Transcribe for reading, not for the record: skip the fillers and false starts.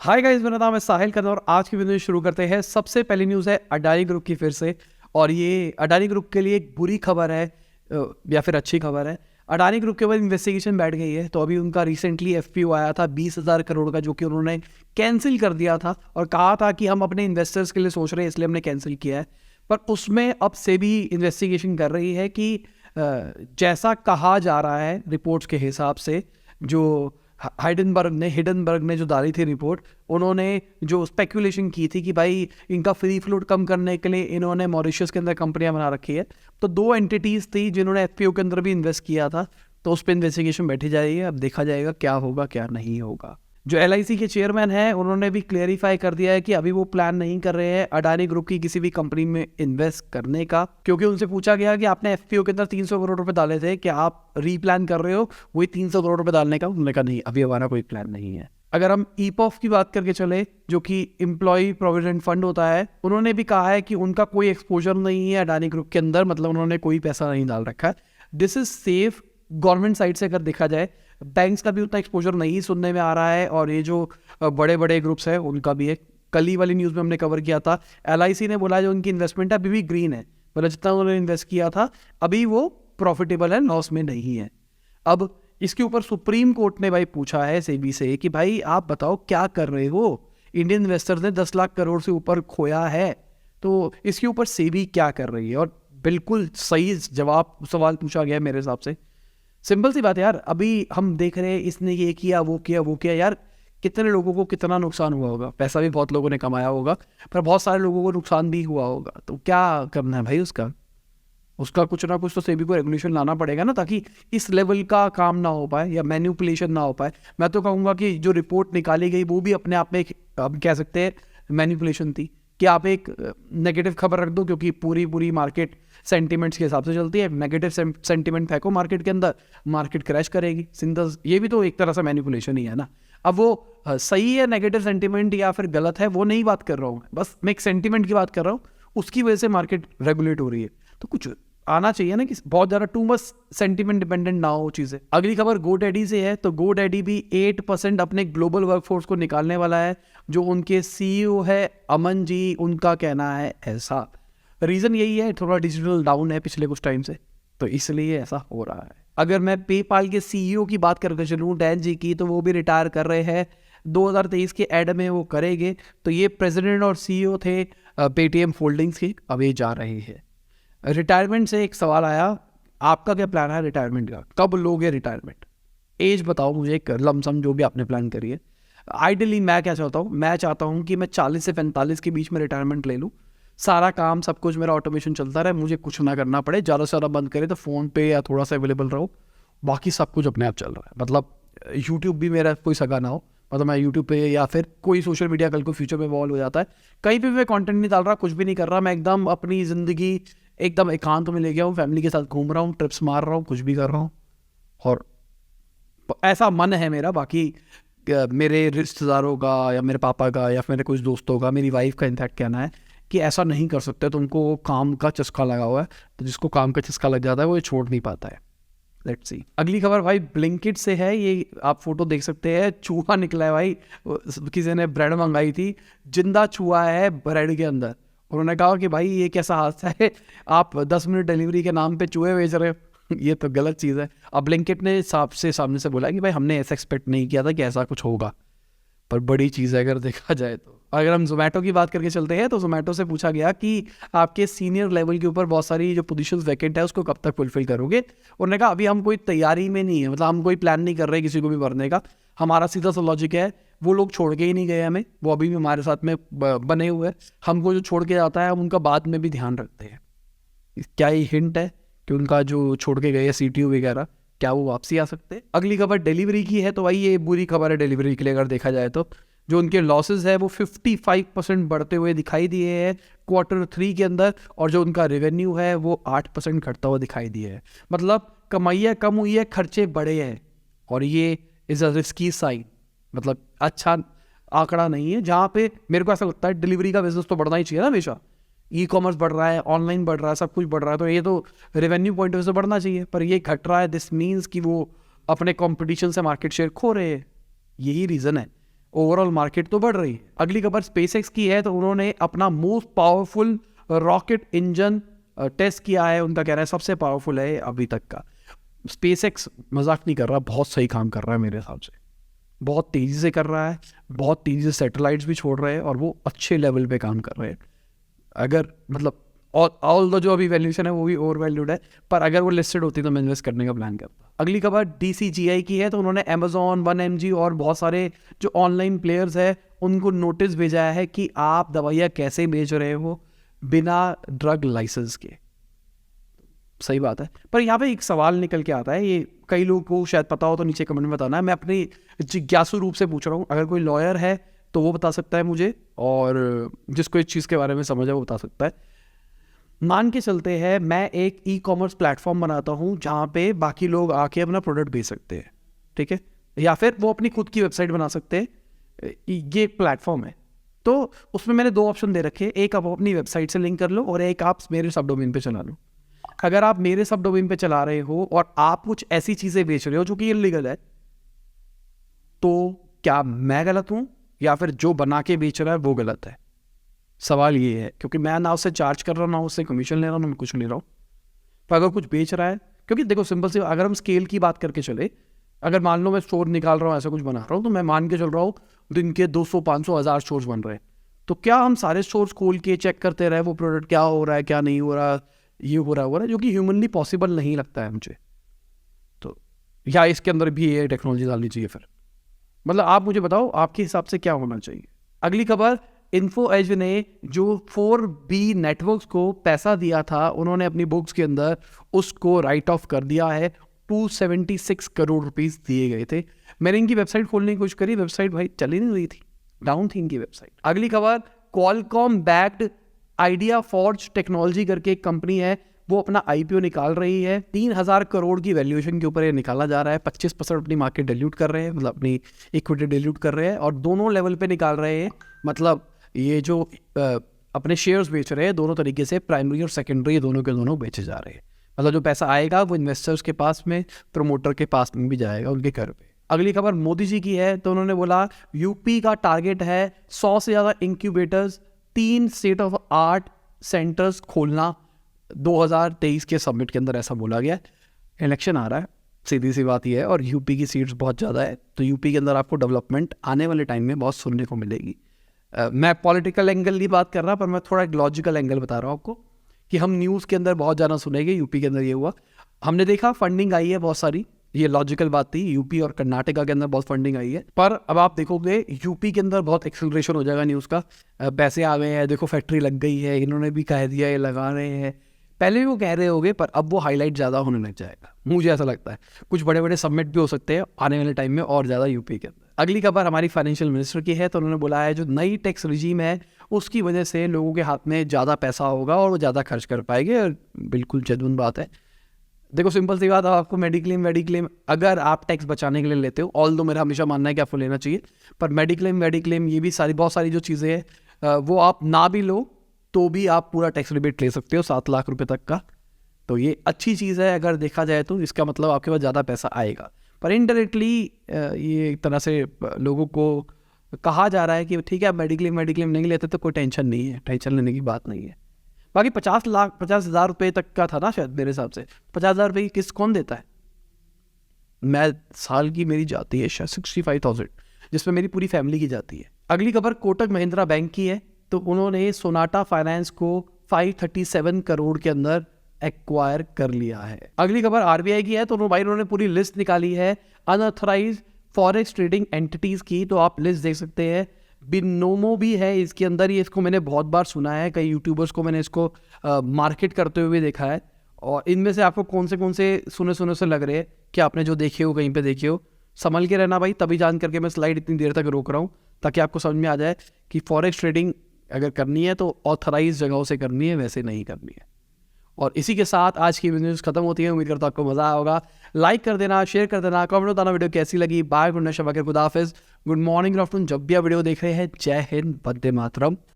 Hi guys, मेरा नाम है साहिल खन्ना और आज की वीडियो शुरू करते हैं। सबसे पहली न्यूज़ है अडानी ग्रुप की फिर से। और ये अडानी ग्रुप के लिए एक बुरी खबर है या फिर अच्छी खबर है। अडानी ग्रुप के ऊपर इन्वेस्टिगेशन बैठ गई है। तो अभी उनका रिसेंटली एफपीओ आया था 20,000 करोड़ का, जो कि उन्होंने कैंसिल कर दिया था और कहा था कि हम अपने इन्वेस्टर्स के लिए सोच रहे हैं, इसलिए हमने कैंसिल किया है। पर उसमें अब सेबी इन्वेस्टिगेशन कर रही है कि जैसा कहा जा रहा है रिपोर्ट्स के हिसाब से, जो हिडनबर्ग ने जो डाली थी रिपोर्ट, उन्होंने जो स्पेकुलेशन की थी कि भाई इनका फ्री फ्लोट कम करने के लिए इन्होंने मॉरिशस के अंदर कंपनियां बना रखी है। तो 2 एंटिटीज थी जिन्होंने एफपीओ के अंदर भी इन्वेस्ट किया था। तो उस पर इन्वेस्टिगेशन बैठी जाएगी। अब देखा जाएगा क्या होगा क्या नहीं होगा। जो एलआईसी के चेयरमैन हैं उन्होंने भी क्लेरिफाई कर दिया है कि अभी वो प्लान नहीं कर रहे हैं अडानी ग्रुप की किसी भी कंपनी में इन्वेस्ट करने का, क्योंकि उनसे पूछा गया कि आपने एफपीओ के अंदर 300 करोड़ रुपए डाले थे, क्या आप रीप्लान कर रहे हो वही 300 करोड़ रुपए डालने का? उन्होंने कहा नहीं, अभी हमारा कोई प्लान नहीं है। अगर हम ईपॉफ की बात करके चले, जो कि एम्प्लॉय प्रोविडेंट फंड होता है, उन्होंने भी कहा है कि उनका कोई एक्सपोजर नहीं है अडानी ग्रुप के अंदर, मतलब उन्होंने कोई पैसा नहीं डाल रखा है। This is safe. Government side से अगर देखा जाए, बैंक्स का भी उतना एक्सपोजर नहीं सुनने में आ रहा है और ये जो बड़े बड़े ग्रुप्स हैं उनका भी है। कल ही वाली न्यूज़ में हमने कवर किया था, एलआईसी ने बोला जो उनकी इन्वेस्टमेंट है अभी भी ग्रीन है, मतलब जितना उन्होंने इन्वेस्ट किया था अभी वो प्रॉफिटेबल है, लॉस में नहीं है। अब इसके ऊपर सुप्रीम कोर्ट ने भाई पूछा है सेबी से कि भाई आप बताओ क्या कर रहे हो, इंडियन इन्वेस्टर्स ने 10 लाख करोड़ से ऊपर खोया है, तो इसके ऊपर सेबी क्या कर रही है? और बिल्कुल सही जवाब सवाल पूछा गया है मेरे हिसाब से। सिंपल सी बात है यार, अभी हम देख रहे हैं इसने ये किया वो किया वो किया, यार कितने लोगों को कितना नुकसान हुआ होगा। पैसा भी बहुत लोगों ने कमाया होगा, पर बहुत सारे लोगों को नुकसान भी हुआ होगा। तो क्या करना है भाई उसका उसका कुछ ना कुछ तो सेबी को रेगुलेशन लाना पड़ेगा ना, ताकि इस लेवल का काम ना हो पाए या मैन्युपुलेशन ना हो पाए। मैं तो कहूँगा कि जो रिपोर्ट निकाली गई वो भी अपने आप में एक, अब कह सकते हैं मैन्युपुलेशन थी कि आप एक नेगेटिव खबर रख दो, क्योंकि पूरी पूरी मार्केट सेंटिमेंट्स के हिसाब से चलती है। नेगेटिव सेंटिमेंट फेंको मार्केट के अंदर, मार्केट क्रैश करेगी सिंपल। ये भी तो एक तरह से मैनिपुलेशन ही है ना। अब वो सही है नेगेटिव सेंटिमेंट या फिर गलत है वो नहीं बात कर रहा हूँ, बस मैं एक सेंटिमेंट की बात कर रहा हूँ, उसकी वजह से मार्केट रेगुलेट हो रही है। तो कुछ आना चाहिए ना कि बहुत ज़्यादा टू मच सेंटिमेंट डिपेंडेंट ना हो चीज़ें। अगली खबर गोडैडी से है। तो गोडैडी भी 8% अपने ग्लोबल वर्कफोर्स को निकालने वाला है। जो उनके सीईओ है अमन जी, उनका कहना है ऐसा। रीज़न यही है, थोड़ा डिजिटल डाउन है पिछले कुछ टाइम से, तो इसलिए ऐसा हो रहा है। अगर मैं पेपाल के सीईओ की बात करके चलूँ डैन जी की, तो वो भी रिटायर कर रहे हैं 2023 के एड में वो करेंगे। तो ये प्रेसिडेंट और सीईओ थे पेटीएम होल्डिंग्स के, अब ये जा रहे हैं। रिटायरमेंट से एक सवाल आया, आपका क्या प्लान है रिटायरमेंट का? कब लोगे रिटायरमेंट? एज बताओ मुझे, एक लमसम जो भी आपने प्लान करी है। आइडियली मैं क्या चाहता हूँ, मैं चाहता हूँ कि मैं 40 से 45 के बीच में रिटायरमेंट ले लूँ। सारा काम सब कुछ मेरा ऑटोमेशन चलता रहे, मुझे कुछ ना करना पड़े, ज़्यादा से ज़्यादा बंद करे तो फ़ोन पे या थोड़ा सा अवेलेबल रहो, बाकी सब कुछ अपने आप चल रहा है। मतलब यूट्यूब भी मेरा कोई सगा ना हो, मतलब मैं यूट्यूब पे या फिर कोई सोशल मीडिया कल को फ्यूचर में इवॉल्व हो जाता है, कहीं पे भी मैं कंटेंट नहीं डाल रहा, कुछ भी नहीं कर रहा, मैं एकदम अपनी ज़िंदगी एकदम एकांत में ले गया हूँ, फैमिली के साथ घूम रहा हूँ, ट्रिप्स मार रहा हूँ, कुछ भी कर रहा हूँ। और ऐसा मन है मेरा। बाकी मेरे रिश्तेदारों का या मेरे पापा का या फिर मेरे कुछ दोस्तों का, मेरी वाइफ का इनफैक्ट कहना है कि ऐसा नहीं कर सकते, तो उनको काम का चस्का लगा हुआ है। तो जिसको काम का चस्का लग जाता है वो ये छोड़ नहीं पाता है। Let's see. अगली खबर भाई ब्लिंकिट से है। ये आप फोटो देख सकते हैं, चूहा निकला है भाई। किसी ने ब्रेड मंगाई थी, जिंदा चूहा है ब्रेड के अंदर। उन्होंने कहा कि भाई ये कैसा हादसा है, आप 10 मिनट डिलीवरी के नाम पे चूहे बेच रहे हो ये तो गलत चीज़ है। अब ब्लिंकिट ने सामने से बोला कि भाई हमने ऐसा एक्सपेक्ट नहीं किया था कि ऐसा कुछ होगा, पर बड़ी चीज़ है अगर देखा जाए तो। अगर हम जोमेटो की बात करके चलते हैं, तो जोमेटो से पूछा गया कि आपके सीनियर लेवल के ऊपर बहुत सारी जो पोजीशंस वैकेंट है उसको कब तक फुलफिल करोगे। उन्होंने कहा अभी हम कोई तैयारी में नहीं है, मतलब हम कोई प्लान नहीं कर रहे किसी को भी भरने का। हमारा सीधा सा लॉजिक है, वो लोग छोड़ के ही नहीं गए हमें, वो अभी भी हमारे साथ में बने हुए हैं। हमको जो छोड़ के जाता है हम उनका बाद में भी ध्यान रखते हैं। क्या ये हिंट है कि उनका जो छोड़ के गए सीटीओ वगैरह, क्या वो वापसी आ सकते हैं? अगली खबर डिलीवरी की है। तो भाई ये बुरी खबर है डिलीवरी के लिए अगर देखा जाए तो। जो उनके लॉसेस है वो 55% बढ़ते हुए दिखाई दिए हैं Q3 के अंदर, और जो उनका रेवेन्यू है वो 8% घटता हुआ दिखाई दिया है। मतलब कमाइयाँ कम हुई है, खर्चे बढ़े हैं, और ये इज़ अ रिस्की साइन, मतलब अच्छा आंकड़ा नहीं है। जहाँ पे मेरे को ऐसा लगता है डिलीवरी का बिजनेस तो बढ़ना ही चाहिए ना हमेशा। ई कॉमर्स बढ़ रहा है, ऑनलाइन बढ़ रहा है, सब कुछ बढ़ रहा है, तो ये तो रेवेन्यू पॉइंट ऑफ व्यू से बढ़ना चाहिए, पर ये घट रहा है। दिस मीन्स कि वो अपने कंपटीशन से मार्केट शेयर खो रहे हैं, यही रीज़न है। ओवरऑल मार्केट तो बढ़ रही है। अगली खबर स्पेसएक्स की है, तो उन्होंने अपना most powerful rocket engine test किया है। उनका कह रहा है सबसे पावरफुल है अभी तक का। स्पेसएक्स मजाक नहीं कर रहा, बहुत सही काम कर रहा है मेरे हिसाब से, बहुत तेज़ी से कर रहा है, बहुत तेज़ी से सैटेलाइट्स भी छोड़ रहे हैं और वो अच्छे लेवल पे काम कर रहे हैं। अगर मतलब ऑल द जो अभी वैल्यूशन है वो भी ओवर वैल्यूड है, पर अगर वो लिस्टेड होती तो मैं इन्वेस्ट करने का प्लान करता। अगली खबर DCGI की है, तो उन्होंने Amazon 1mg और बहुत सारे जो ऑनलाइन प्लेयर्स है उनको नोटिस भेजा है कि आप दवाइयाँ कैसे बेच रहे हो बिना ड्रग लाइसेंस के। सही बात है, पर यहाँ पे एक सवाल निकल के आता है, ये कई लोगों को शायद पता हो तो नीचे कमेंट में बताना है, मैं अपनी जिज्ञासु रूप से पूछ रहा हूँ। अगर कोई लॉयर है तो वो बता सकता है मुझे, और जिसको इस चीज़ के बारे में समझ है वो बता सकता है। मान के चलते हैं मैं एक ई-कॉमर्स प्लेटफॉर्म बनाता हूँ जहाँ पे बाकी लोग आके अपना प्रोडक्ट बेच सकते हैं, ठीक है, या फिर वो अपनी खुद की वेबसाइट बना सकते हैं। ये एक प्लेटफॉर्म है, तो उसमें मैंने दो ऑप्शन दे रखे, एक आप अपनी वेबसाइट से लिंक कर लो और एक आप मेरे सब डोमेन पे चला लो। अगर आप मेरे सब डोमेन पे चला रहे हो और आप कुछ ऐसी चीज़ें बेच रहे हो जो कि इलीगल है, तो क्या मैं गलत हूँ या फिर जो बना के बेच रहा है वो गलत है? सवाल ये है, क्योंकि मैं ना उससे चार्ज कर रहा हूँ, ना उससे कमीशन ले रहा हूँ, ना मैं कुछ ले रहा हूँ। पर अगर कुछ बेच रहा है, क्योंकि देखो सिंपल सी, अगर हम स्केल की बात करके चले, अगर मान लो मैं स्टोर निकाल रहा हूँ, ऐसा कुछ बना रहा हूँ, तो मैं मान के चल रहा हूँ दिन के 200, 500, 1000 स्टोर्स बन रहे हैं, तो क्या हम सारे स्टोर्स खोल के चेक करते रहे वो प्रोडक्ट क्या हो रहा है, क्या नहीं हो रहा, ये हो रहा है, जो कि ह्यूमनली पॉसिबल नहीं लगता है मुझे। तो या इसके अंदर भी ये टेक्नोलॉजी डालनी चाहिए फिर, मतलब आप मुझे बताओ आपके हिसाब से क्या होना चाहिए। अगली खबर, इन्फो एज ने जो 4B नेटवर्क्स को पैसा दिया था, उन्होंने अपनी बुक्स के अंदर उसको राइट ऑफ कर दिया है। 276 करोड़ रुपीस दिए गए थे। मैंने इनकी वेबसाइट खोलने की कोशिश करी, वेबसाइट भाई चल ही नहीं रही थी, डाउन थी इनकी वेबसाइट। अगली खबर, Qualcomm backed idea forge technology करके एक कंपनी है, वो अपना IPO निकाल रही है। 3000 करोड़ की वैल्यूएशन के ऊपर ये निकाला जा रहा है। 25% अपनी मार्केट डिल्यूट कर रहे हैं, मतलब अपनी इक्विटी डिल्यूट कर रहे हैं, और दोनों लेवल पे निकाल रहे हैं। मतलब ये जो अपने शेयर्स बेच रहे हैं दोनों तरीके से, प्राइमरी और सेकेंडरी, दोनों के दोनों बेचे जा रहे हैं। मतलब जो पैसा आएगा वो इन्वेस्टर्स के पास में, प्रमोटर के पास में भी जाएगा, उनके घर पे। अगली खबर मोदी जी की है, तो उन्होंने बोला यूपी का टारगेट है 100 से ज़्यादा incubators, 3 state of art centres खोलना 2023 के समिट के अंदर, ऐसा बोला गया। इलेक्शन आ रहा है, सीधी सी बात यह है, और यूपी की सीट्स बहुत ज़्यादा है, तो यूपी के अंदर आपको डेवलपमेंट आने वाले टाइम में बहुत सुनने को मिलेगी। मैं पॉलिटिकल एंगल नहीं बात कर रहा, पर मैं थोड़ा एक लॉजिकल एंगल बता रहा हूँ आपको, कि हम न्यूज़ के अंदर बहुत ज़्यादा सुनेंगे यूपी के अंदर ये हुआ। हमने देखा फंडिंग आई है बहुत सारी, ये लॉजिकल बात थी, यूपी और कर्नाटका के अंदर बहुत फंडिंग आई है। पर अब आप देखोगे यूपी के अंदर बहुत एक्सेलरेशन हो जाएगा न्यूज़ का। पैसे आ गए हैं, देखो फैक्ट्री लग गई है, इन्होंने भी कह दिया ये लगा रहे हैं, पहले भी वो कह रहे होंगे, पर अब वो हाईलाइट ज़्यादा होने लग जाएगा, मुझे ऐसा लगता है। कुछ बड़े बड़े समिट भी हो सकते हैं आने वाले टाइम में और ज़्यादा यूपी के अंदर। अगली खबर हमारी फाइनेंशियल मिनिस्टर की है, तो उन्होंने बोला है जो नई टैक्स रिजीम है उसकी वजह से लोगों के हाथ में ज़्यादा पैसा होगा और वो ज़्यादा खर्च कर पाएंगे, और बिल्कुल जेन्युइन बात है। देखो सिंपल सी बात है, आपको मेडिक्लेम अगर आप टैक्स बचाने के लिए लेते हो, ऑल दो मेरा हमेशा मानना है कि आपको लेना चाहिए, पर मेडिक्लेम ये भी सारी बहुत सारी जो चीज़ें हैं वो आप ना भी लो तो भी आप पूरा टैक्स रिबेट ले सकते हो 7 लाख रुपए तक का। तो ये अच्छी चीज़ है अगर देखा जाए तो, इसका मतलब आपके पास ज़्यादा पैसा आएगा। पर इनडायरेक्टली ये एक तरह से लोगों को कहा जा रहा है कि ठीक है मेडिक्लेम नहीं लेते तो कोई टेंशन नहीं है, टेंशन लेने की बात नहीं है। बाकी 50,000 रुपये तक का था ना शायद मेरे हिसाब से, 50,000 रुपये की किस्त कौन देता है? मैं साल की मेरी जाती है शायद 65,000, जिसमें मेरी पूरी फैमिली की जाती है। अगली खबर कोटक महिंद्रा बैंक की है, तो उन्होंने सोनाटा फाइनेंस को 537 करोड़ के अंदर एक्वायर कर लिया है। अगली खबर RBI की है, तो उन्होंने पूरी लिस्ट निकाली है अनऑथराइज्ड फॉरेक्स ट्रेडिंग एंटिटीज़ की, तो आप लिस्ट देख सकते हैं। बिनोमो भी है इसके अंदर, ये इसको मैंने बहुत बार सुना है, कई यूट्यूबर्स को मैंने इसको मार्केट करते हुए देखा है। और इनमें से आपको कौन से सुने से लग रहे हैं कि आपने जो देखे हो कहीं पे देखे हो, संभल के रहना भाई, तभी जान करके मैं स्लाइड इतनी देर तक रोक रहा हूँ ताकि आपको समझ में आ जाए कि फॉरेक्स ट्रेडिंग अगर करनी है तो ऑथराइज जगहों से करनी है, वैसे नहीं करनी है। और इसी के साथ आज की न्यूज़ खत्म होती है। उम्मीद करता हूँ आपको मज़ा आया होगा। लाइक कर देना, शेयर कर देना, कमेंट बताना वीडियो कैसी लगी। बाय, गुड नाइट, शब, खुदा हाफिज़, गुड मॉर्निंग, गुड आफ्टरनून, जब भी आप वीडियो देख रहे हैं। जय हिंद, वंदे मातरम।